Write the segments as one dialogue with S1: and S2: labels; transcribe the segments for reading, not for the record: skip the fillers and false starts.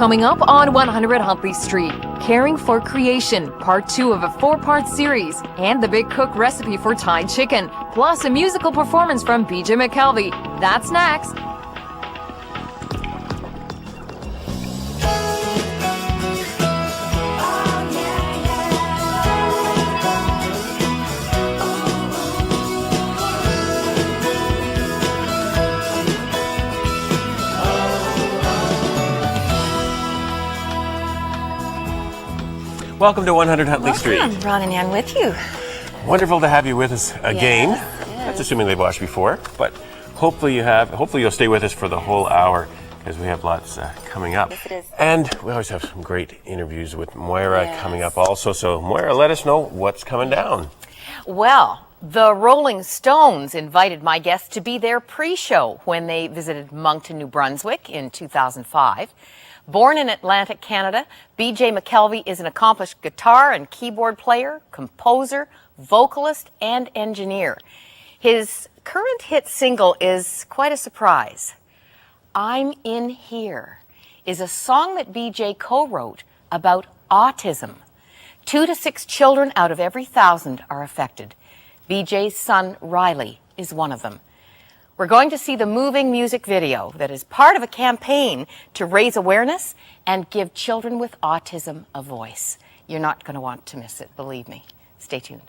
S1: Coming up on 100 Huntley Street, Caring for Creation, part 2 of a 4-part series, and the Big Cook recipe for Thai chicken, plus a musical performance from BJ McKelvie. That's next.
S2: Welcome to 100 Huntley Street.
S3: Ron and Ann with you.
S2: Wonderful to have you with us again.
S3: Yes.
S2: That's assuming they've watched before, but hopefully you have. Hopefully you'll stay with us for the whole hour because we have lots coming up.
S3: Yes, it is.
S2: And we always have some great interviews with Moira coming up also. So Moira, let us know what's coming down.
S4: Well, the Rolling Stones invited my guests to be their pre-show when they visited Moncton, New Brunswick in 2005. Born in Atlantic, Canada, BJ McKelvie is an accomplished guitar and keyboard player, composer, vocalist, and engineer. His current hit single is quite a surprise. I'm in Here is a song that BJ co-wrote about autism. 2 to 6 children out of every 1,000 are affected. BJ's son, Riley, is one of them. We're going to see the moving music video that is part of a campaign to raise awareness and give children with autism a voice. You're not going to want to miss it, believe me. Stay tuned.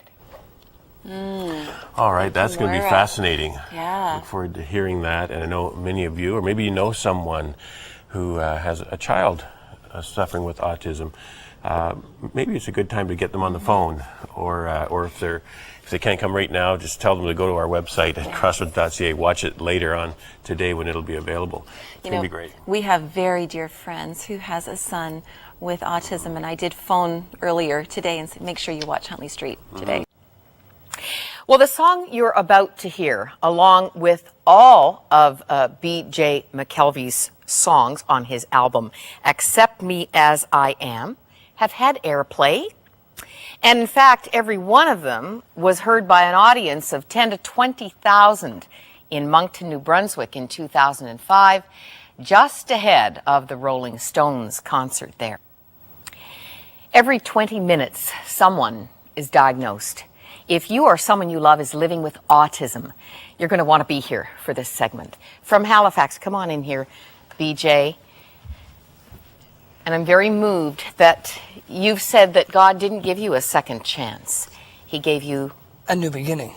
S2: All right, that's going to be fascinating.
S3: Yeah.
S2: Look forward to hearing that. And I know many of you, or maybe you know someone who has a child suffering with autism. Maybe it's a good time to get them on the phone, or if they can't come right now, just tell them to go to our website at crossroads.ca. Watch it later on today when it'll be available. It's going to be great.
S3: We have very dear friends who has a son with autism, and I did phone earlier today and said, make sure you watch Huntley Street today.
S4: Well, the song you're about to hear, along with all of B.J. McKelvie's songs on his album, Accept Me As I Am, have had airplay. And in fact, every one of them was heard by an audience of 10 to 20,000 in Moncton, New Brunswick in 2005, just ahead of the Rolling Stones concert there. Every 20 minutes, someone is diagnosed. If you or someone you love is living with autism, you're going to want to be here for this segment. From Halifax, come on in here, BJ. And I'm very moved that you've said that God didn't give you a second chance. He gave you
S5: a new beginning.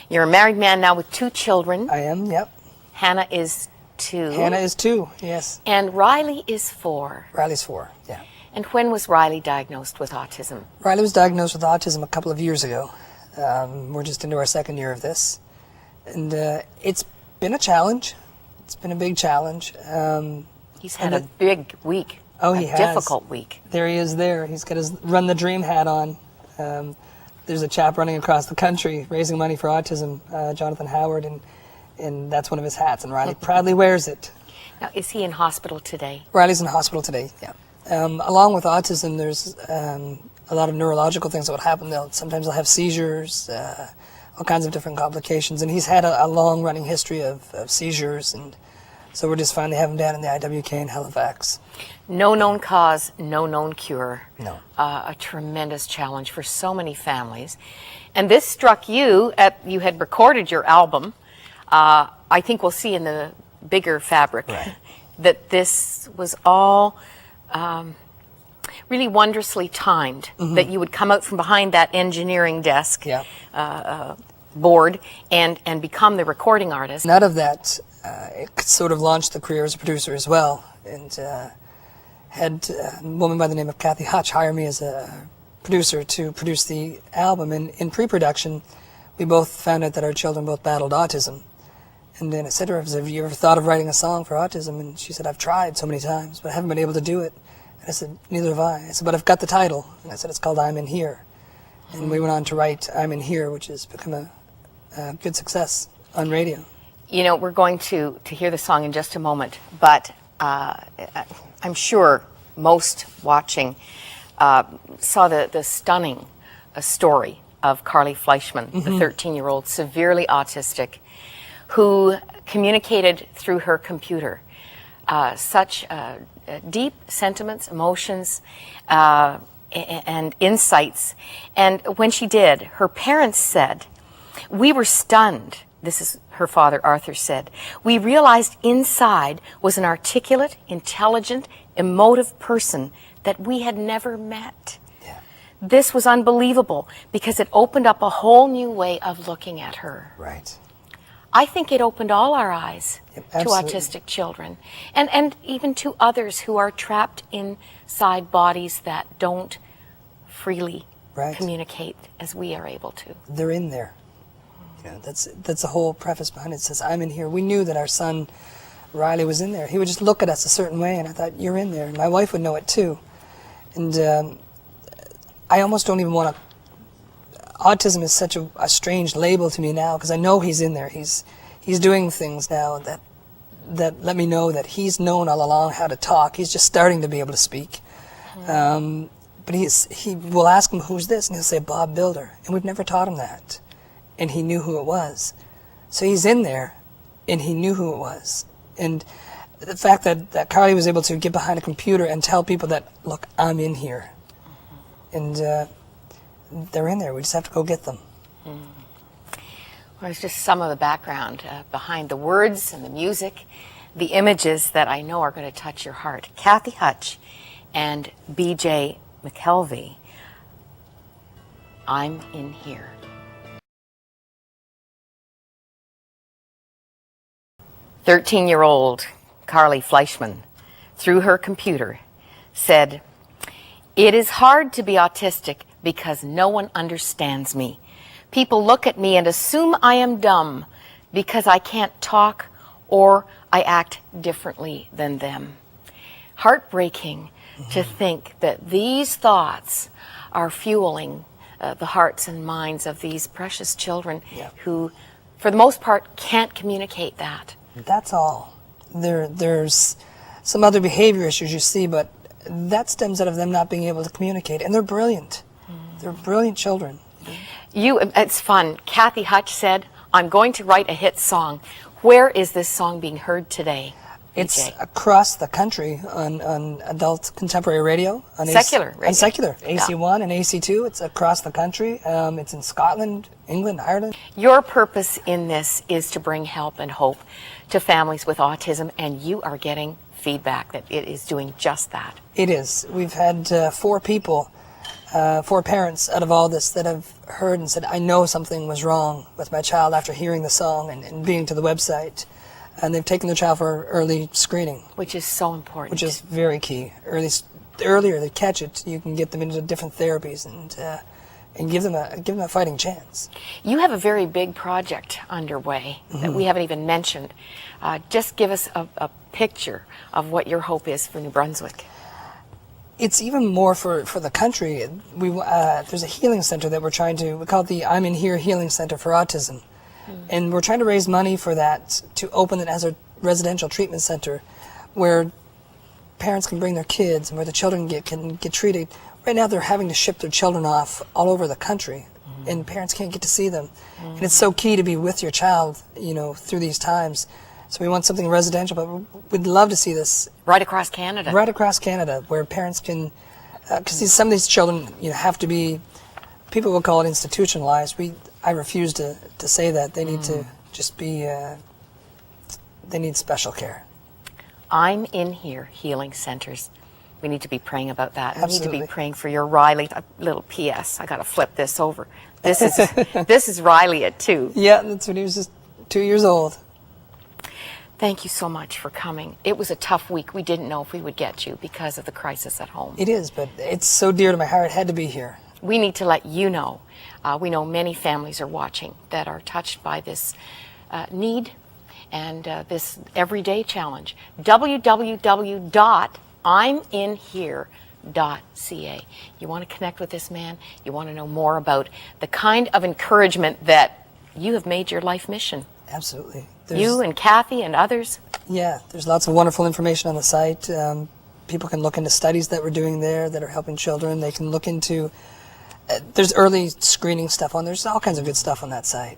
S4: You're a married man now with 2 children.
S5: I am, yep.
S4: Hannah is 2.
S5: Hannah is 2, yes.
S4: And Riley is 4.
S5: Riley's 4, yeah.
S4: And when was Riley diagnosed with autism?
S5: Riley was diagnosed with autism a couple of years ago. We're just into our 2nd year of this. And it's been a challenge. It's been a big challenge.
S4: He's had a big week.
S5: Oh, he has.
S4: A difficult week.
S5: There he is there. He's got his Run the Dream hat on. There's a chap running across the country raising money for autism, Jonathan Howard, and that's one of his hats, and Riley proudly wears it.
S4: Now, is he in hospital today?
S5: Riley's in hospital today, yeah. Along with autism, there's a lot of neurological things that would happen. Sometimes they'll have seizures, all kinds of different complications, and he's had a long-running history of seizures, and so we're just finally having him down in the IWK in Halifax.
S4: No known cause, no known cure.
S5: No.
S4: A tremendous challenge for so many families. And this struck you you had recorded your album. I think we'll see in the bigger fabric that this was all really wondrously timed, that you would come out from behind that engineering desk board and become the recording artist.
S5: And out of that, it sort of launched the career as a producer as well, and had a woman by the name of Cathy Hutch hire me as a producer to produce the album. And in pre-production, we both found out that our children both battled autism. And then I said to her, have you ever thought of writing a song for autism? And she said, I've tried so many times, but I haven't been able to do it. And I said, neither have I. I said, but I've got the title. And I said, it's called I'm in Here. And we went on to write I'm in Here, which has become a good success on radio.
S4: You know, we're going to hear the song in just a moment, but I'm sure most watching saw the stunning story of Carly Fleischman, the 13-year-old severely autistic, who communicated through her computer such deep sentiments, emotions, and insights. And when she did, her parents said, "We were stunned." This is her father, Arthur, said. "We realized inside was an articulate, intelligent, emotive person that we had never met."
S5: Yeah.
S4: This was unbelievable because it opened up a whole new way of looking at her.
S5: Right.
S4: I think it opened all our eyes
S5: Yep,
S4: to
S5: absolutely.
S4: autistic children and even to others who are trapped inside bodies that don't freely
S5: Right.
S4: communicate as we are able to.
S5: They're in there. You know, that's the whole preface behind it. It says, "I'm in here." We knew that our son Riley was in there. He would just look at us a certain way, and I thought, "You're in there." And my wife would know it too. And I almost don't even want to. Autism is such a strange label to me now, because I know he's in there. He's doing things now that let me know that he's known all along how to talk. He's just starting to be able to speak. But he will ask him, "Who's this?" And he'll say, "Bob Builder." And we've never taught him that. And he knew who it was. So he's in there, and he knew who it was. And the fact that Carly was able to get behind a computer and tell people that, "Look, I'm in here." And they're in there. We just have to go get them.
S4: Well, it's just some of the background behind the words and the music, the images that I know are going to touch your heart. Cathy Hutch and B.J. McKelvie, "I'm in Here." "13-year-old Carly Fleischman, through her computer, said, 'It is hard to be autistic because no one understands me. People look at me and assume I am dumb because I can't talk or I act differently than them.' Heartbreaking to think that these thoughts are fueling the hearts and minds of these precious children who, for the most part, can't communicate that.
S5: That's all. There's some other behavior issues you see, but that stems out of them not being able to communicate. And they're brilliant. They're brilliant children.
S4: It's fun. Cathy Hutch said, "I'm going to write a hit song." Where is this song being heard today?
S5: It's
S4: BJ?
S5: across the country on adult contemporary radio. On
S4: Secular radio.
S5: On secular. AC1 and AC2. It's across the country. It's in Scotland, England, Ireland.
S4: Your purpose in this is to bring help and hope to families with autism, and you are getting feedback that it is doing just that.
S5: It is. We've had 4 people, 4 parents out of all this that have heard and said, "I know something was wrong with my child after hearing the song and being to the website." And they've taken their child for early screening.
S4: Which is so important.
S5: Which is very key. The earlier they catch it, you can get them into different therapies and give them a fighting chance.
S4: You have a very big project underway that we haven't even mentioned. Just give us a picture of what your hope is for New Brunswick.
S5: It's even more for the country. There's a healing center that we call it the I'm in Here Healing Center for Autism. And we're trying to raise money for that, to open it as a residential treatment center where parents can bring their kids and where the children can get treated. Right now they're having to ship their children off all over the country, and parents can't get to see them. And it's so key to be with your child, through these times. So we want something residential, but we'd love to see this
S4: right across Canada.
S5: Right across Canada, where parents can, because some of these children, have to be. People will call it institutionalized. I refuse to say that. They need to just be. They need special care.
S4: I'm in Here Healing Centers. We need to be praying about that.
S5: Absolutely.
S4: We need to be praying for your Riley. A little P.S. I got to flip this over. This is Riley at 2.
S5: Yeah, that's when he was just 2 years old.
S4: Thank you so much for coming. It was a tough week. We didn't know if we would get you because of the crisis at home.
S5: It is, but it's so dear to my heart. It had to be here.
S4: We need to let you know. We know many families are watching that are touched by this need and this everyday challenge. www.iminhere.ca. You want to connect with this man? You want to know more about the kind of encouragement that you have made your life mission?
S5: Absolutely.
S4: You and Cathy and others?
S5: Yeah, there's lots of wonderful information on the site. People can look into studies that we're doing there that are helping children. They can look into, there's early screening stuff on, there's all kinds of good stuff on that site.